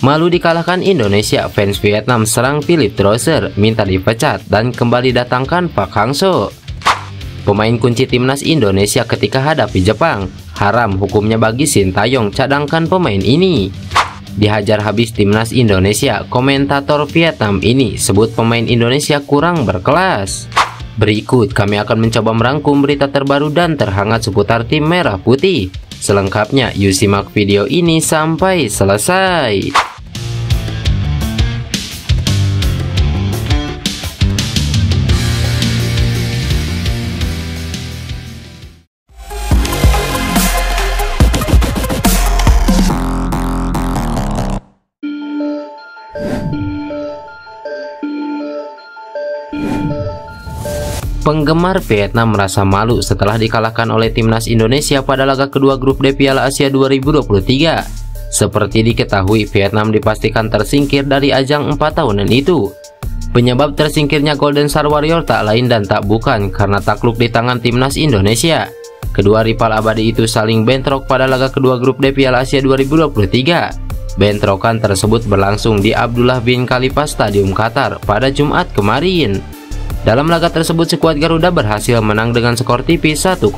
Malu dikalahkan Indonesia, fans Vietnam serang Philipp Drosser, minta dipecat dan kembali datangkan Park Hang-seo. Pemain kunci timnas Indonesia ketika hadapi Jepang, haram hukumnya bagi Sintayong, cadangkan pemain ini. Dihajar habis timnas Indonesia, komentator Vietnam ini sebut pemain Indonesia kurang berkelas. Berikut kami akan mencoba merangkum berita terbaru dan terhangat seputar tim merah putih. Selengkapnya yuk simak video ini sampai selesai. Penggemar Vietnam merasa malu setelah dikalahkan oleh timnas Indonesia pada laga kedua grup D Piala Asia 2023. Seperti diketahui, Vietnam dipastikan tersingkir dari ajang 4 tahunan itu. Penyebab tersingkirnya Golden Star Warrior tak lain dan tak bukan karena takluk di tangan timnas Indonesia. Kedua rival abadi itu saling bentrok pada laga kedua grup D Piala Asia 2023. Bentrokan tersebut berlangsung di Abdullah bin Khalifa Stadium Qatar pada Jumat kemarin. Dalam laga tersebut, skuad Garuda berhasil menang dengan skor tipis 1-0.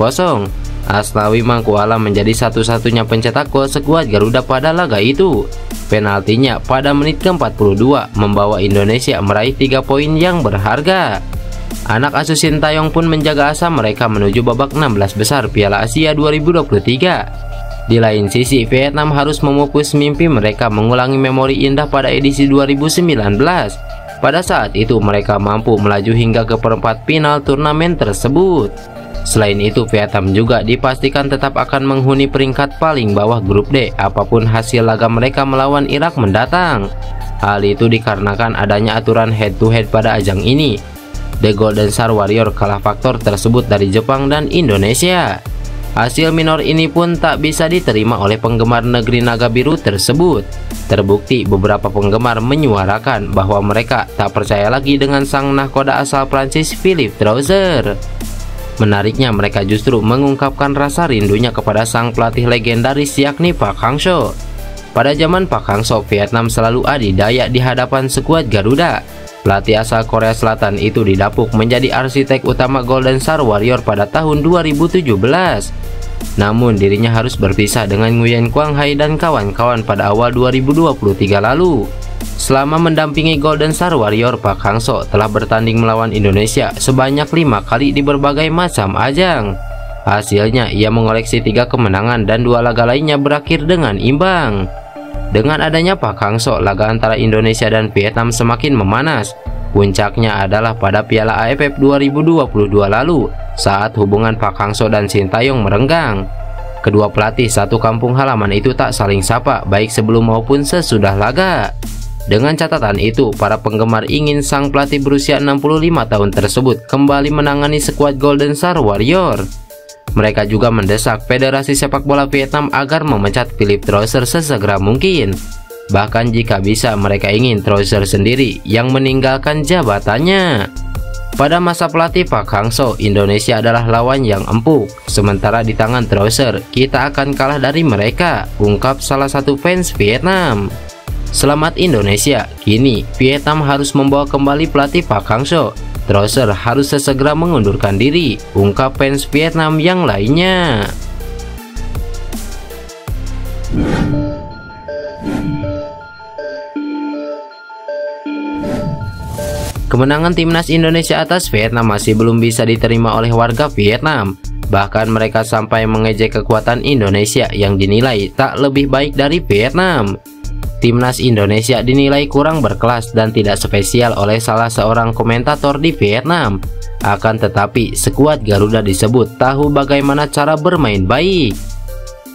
Asnawi Mangkualam menjadi satu-satunya pencetak gol skuad Garuda pada laga itu. Penaltinya pada menit ke-42 membawa Indonesia meraih 3 poin yang berharga. Anak asuh Sintayong pun menjaga asa mereka menuju babak 16 besar Piala Asia 2023. Di lain sisi, Vietnam harus memupus mimpi mereka mengulangi memori indah pada edisi 2019. Pada saat itu mereka mampu melaju hingga ke perempat final turnamen tersebut. Selain itu, Vietnam juga dipastikan tetap akan menghuni peringkat paling bawah grup D apapun hasil laga mereka melawan Irak mendatang. Hal itu dikarenakan adanya aturan head to head pada ajang ini. The Golden Star Warrior kalah faktor tersebut dari Jepang dan Indonesia. Hasil minor ini pun tak bisa diterima oleh penggemar negeri naga biru tersebut. Terbukti beberapa penggemar menyuarakan bahwa mereka tak percaya lagi dengan sang nahkoda asal Prancis Philipp Drosser. Menariknya, mereka justru mengungkapkan rasa rindunya kepada sang pelatih legendaris yakni Park Hang-seo. Pada zaman Park Hang-seo, Vietnam selalu adidaya di hadapan skuad Garuda. Pelatih asal Korea Selatan itu didapuk menjadi arsitek utama Golden Star Warrior pada tahun 2017. Namun dirinya harus berpisah dengan Nguyen Quang Hai dan kawan-kawan pada awal 2023 lalu. Selama mendampingi Golden Star Warrior, Park Hang-seo telah bertanding melawan Indonesia sebanyak 5 kali di berbagai macam ajang. Hasilnya ia mengoleksi 3 kemenangan dan 2 laga lainnya berakhir dengan imbang. Dengan adanya Park Hang-seo, laga antara Indonesia dan Vietnam semakin memanas. Puncaknya adalah pada Piala AFF 2022 lalu, saat hubungan Park Hang-seo dan Sintayong merenggang. Kedua pelatih satu kampung halaman itu tak saling sapa, baik sebelum maupun sesudah laga. Dengan catatan itu, para penggemar ingin sang pelatih berusia 65 tahun tersebut kembali menangani skuad Golden Star Warrior. Mereka juga mendesak Federasi Sepak Bola Vietnam agar memecat Philipp Drosser sesegera mungkin. Bahkan jika bisa, mereka ingin Drosser sendiri yang meninggalkan jabatannya. Pada masa pelatih Park Hang-seo, Indonesia adalah lawan yang empuk. Sementara di tangan Drosser, kita akan kalah dari mereka, ungkap salah satu fans Vietnam. Selamat Indonesia, kini Vietnam harus membawa kembali pelatih Park Hang-seo. Drosser harus sesegera mengundurkan diri, ungkap fans Vietnam yang lainnya. Kemenangan timnas Indonesia atas Vietnam masih belum bisa diterima oleh warga Vietnam. Bahkan mereka sampai mengejek kekuatan Indonesia yang dinilai tak lebih baik dari Vietnam. Timnas Indonesia dinilai kurang berkelas dan tidak spesial oleh salah seorang komentator di Vietnam. Akan tetapi, skuad Garuda disebut tahu bagaimana cara bermain baik.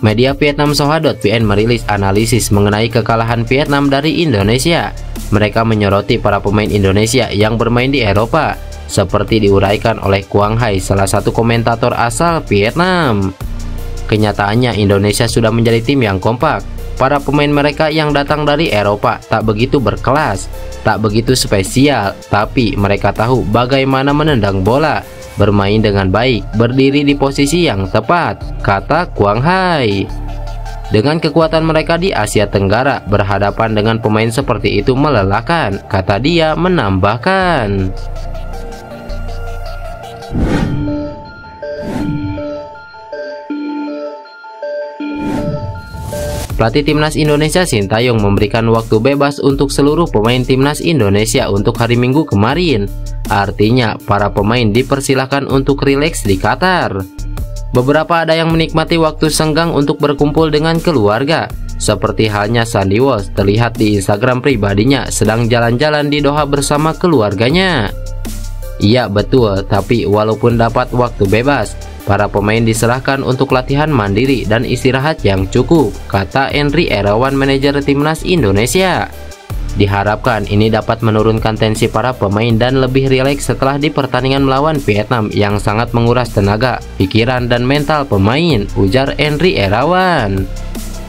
Media Vietnam Soha.vn merilis analisis mengenai kekalahan Vietnam dari Indonesia. Mereka menyoroti para pemain Indonesia yang bermain di Eropa, seperti diuraikan oleh Quang Hai, salah satu komentator asal Vietnam. Kenyataannya Indonesia sudah menjadi tim yang kompak. Para pemain mereka yang datang dari Eropa tak begitu berkelas, tak begitu spesial, tapi mereka tahu bagaimana menendang bola, bermain dengan baik, berdiri di posisi yang tepat, kata Quang Hai. Dengan kekuatan mereka di Asia Tenggara, berhadapan dengan pemain seperti itu melelahkan, kata dia menambahkan. Pelatih Timnas Indonesia Sintayong memberikan waktu bebas untuk seluruh pemain Timnas Indonesia untuk hari Minggu kemarin. Artinya, para pemain dipersilahkan untuk rileks di Qatar. Beberapa ada yang menikmati waktu senggang untuk berkumpul dengan keluarga. Seperti halnya Sandy Walsh terlihat di Instagram pribadinya sedang jalan-jalan di Doha bersama keluarganya. Iya betul, tapi walaupun dapat waktu bebas, para pemain diserahkan untuk latihan mandiri dan istirahat yang cukup, kata Henry Irawan, manajer Timnas Indonesia. Diharapkan ini dapat menurunkan tensi para pemain dan lebih rileks setelah di pertandingan melawan Vietnam yang sangat menguras tenaga, pikiran, dan mental pemain, ujar Henry Irawan.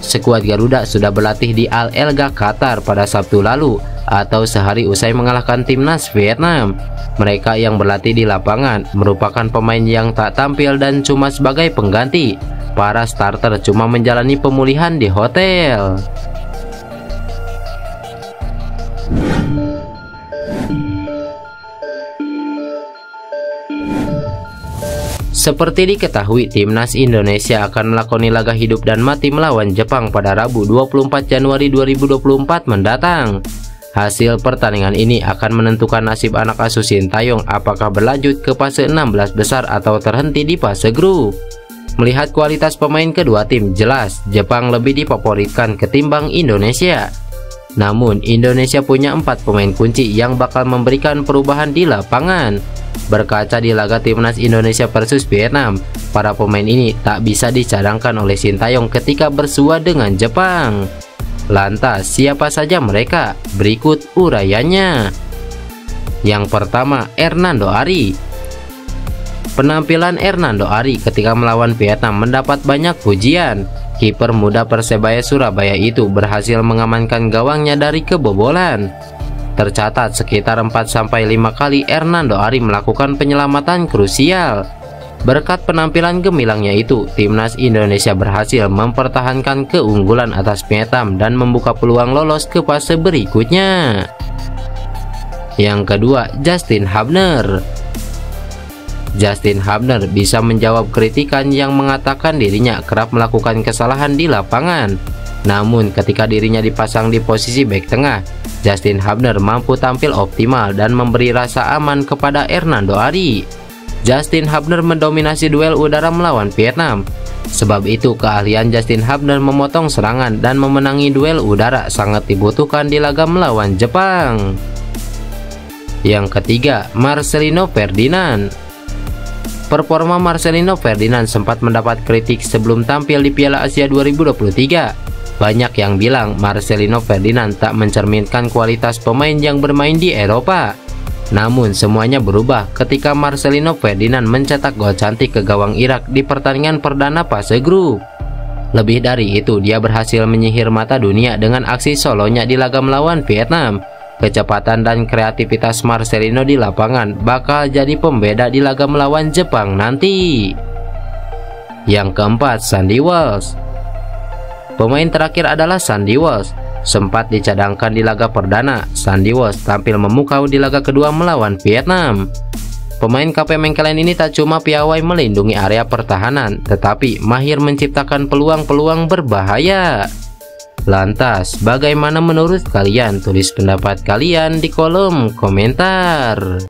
Skuad Garuda sudah berlatih di Al Elga, Qatar pada Sabtu lalu atau sehari usai mengalahkan Timnas Vietnam. Mereka yang berlatih di lapangan merupakan pemain yang tak tampil dan cuma sebagai pengganti. Para starter cuma menjalani pemulihan di hotel. Seperti diketahui, Timnas Indonesia akan melakoni laga hidup dan mati melawan Jepang pada Rabu 24 Januari 2024 mendatang. Hasil pertandingan ini akan menentukan nasib anak asuh Sintayong apakah berlanjut ke fase 16 besar atau terhenti di fase grup. Melihat kualitas pemain kedua tim, jelas Jepang lebih difavoritkan ketimbang Indonesia. Namun Indonesia punya 4 pemain kunci yang bakal memberikan perubahan di lapangan. Berkaca di laga Timnas Indonesia versus Vietnam, para pemain ini tak bisa dicadangkan oleh Sintayong ketika bersua dengan Jepang. Lantas siapa saja mereka? Berikut uraiannya. Yang pertama, Hernando Ari. Penampilan Hernando Ari ketika melawan Vietnam mendapat banyak pujian. Kiper muda Persebaya Surabaya itu berhasil mengamankan gawangnya dari kebobolan. Tercatat sekitar 4-5 kali Hernando Ari melakukan penyelamatan krusial. Berkat penampilan gemilangnya itu, Timnas Indonesia berhasil mempertahankan keunggulan atas Vietnam dan membuka peluang lolos ke fase berikutnya. Yang kedua, Justin Hubner. Justin Hubner bisa menjawab kritikan yang mengatakan dirinya kerap melakukan kesalahan di lapangan. Namun ketika dirinya dipasang di posisi bek tengah, Justin Hubner mampu tampil optimal dan memberi rasa aman kepada Hernando Ari. Justin Hubner mendominasi duel udara melawan Vietnam. Sebab itu keahlian Justin Hubner memotong serangan dan memenangi duel udara sangat dibutuhkan di laga melawan Jepang. Yang ketiga, Marcelino Ferdinand. Performa Marcelino Ferdinand sempat mendapat kritik sebelum tampil di Piala Asia 2023. Banyak yang bilang Marcelino Ferdinand tak mencerminkan kualitas pemain yang bermain di Eropa. Namun semuanya berubah ketika Marcelino Ferdinand mencetak gol cantik ke gawang Irak di pertandingan perdana fase grup. Lebih dari itu, dia berhasil menyihir mata dunia dengan aksi solonya di laga melawan Vietnam. Kecepatan dan kreativitas Marcelino di lapangan bakal jadi pembeda di laga melawan Jepang nanti. Yang keempat, Sandy Walsh. Pemain terakhir adalah Sandy Walsh. Sempat dicadangkan di laga perdana, Sandy Walsh tampil memukau di laga kedua melawan Vietnam. Pemain KP Mengkelen ini tak cuma piawai melindungi area pertahanan, tetapi mahir menciptakan peluang-peluang berbahaya. Lantas, bagaimana menurut kalian? Tulis pendapat kalian di kolom komentar.